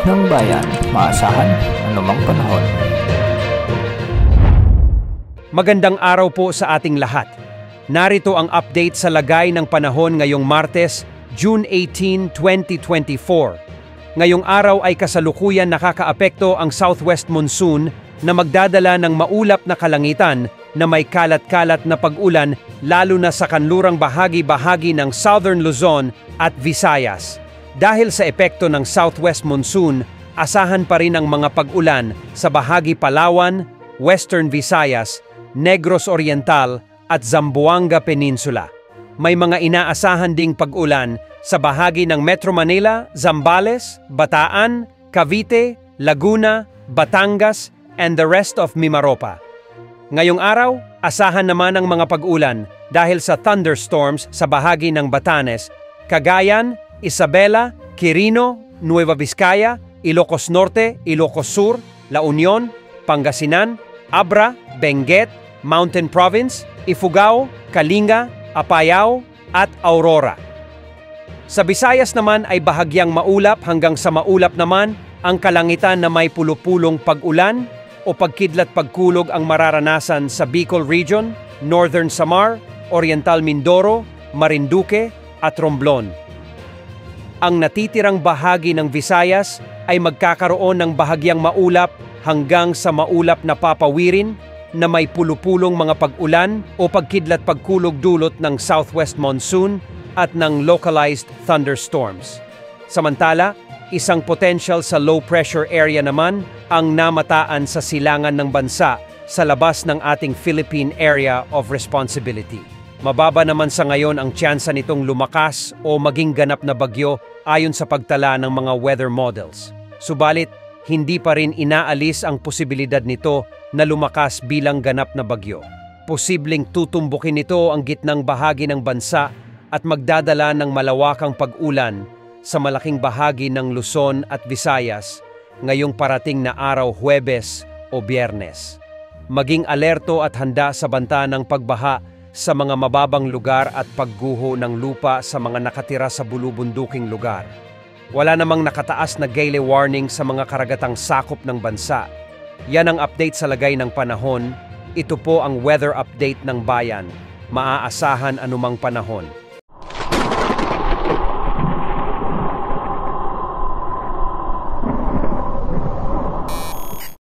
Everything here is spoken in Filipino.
ng bayan, maasahan anumang panahon. Magandang araw po sa ating lahat. Narito ang update sa lagay ng panahon ngayong Martes, June 18, 2024. Ngayong araw ay kasalukuyan nakakaapekto ang southwest monsoon na magdadala ng maulap na kalangitan na may kalat-kalat na pag-ulan lalo na sa kanlurang bahagi-bahagi ng Southern Luzon at Visayas. Dahil sa epekto ng southwest monsoon, asahan pa rin ang mga pag-ulan sa bahagi Palawan, Western Visayas, Negros Oriental at Zamboanga Peninsula. May mga inaasahan ding pag-ulan sa bahagi ng Metro Manila, Zambales, Bataan, Cavite, Laguna, Batangas, and the rest of Mimaropa. Ngayong araw, asahan naman ang mga pag-ulan dahil sa thunderstorms sa bahagi ng Batanes, Cagayan, Isabela, Quirino, Nueva Vizcaya, Ilocos Norte, Ilocos Sur, La Union, Pangasinan, Abra, Benguet, Mountain Province, Ifugao, Kalinga, Apayao, at Aurora. Sa Visayas naman ay bahagyang maulap hanggang sa maulap naman ang kalangitan na may pulupulong pag-ulan o pagkidlat-pagkulog ang mararanasan sa Bicol Region, Northern Samar, Oriental Mindoro, Marinduque, at Romblon. Ang natitirang bahagi ng Visayas ay magkakaroon ng bahagyang maulap hanggang sa maulap na papawirin na may pulupulong mga pag-ulan o pagkidlat-pagkulog dulot ng southwest monsoon at ng localized thunderstorms. Samantala, isang potential sa low pressure area naman ang namataan sa silangan ng bansa sa labas ng ating Philippine Area of Responsibility. Mababa naman sa ngayon ang tsansa nitong lumakas o maging ganap na bagyo ayon sa pagtala ng mga weather models. Subalit, hindi pa rin inaalis ang posibilidad nito na lumakas bilang ganap na bagyo. Posibleng tutumbukin nito ang gitnang bahagi ng bansa at magdadala ng malawakang pag-ulan sa malaking bahagi ng Luzon at Visayas ngayong parating na araw Huwebes o Biyernes. Maging alerto at handa sa banta ng pagbaha sa mga mababang lugar at pagguho ng lupa sa mga nakatira sa bulubunduking lugar. Wala namang nakataas na gale warning sa mga karagatang sakop ng bansa. Yan ang update sa lagay ng panahon. Ito po ang weather update ng bayan. Maaasahan anumang panahon.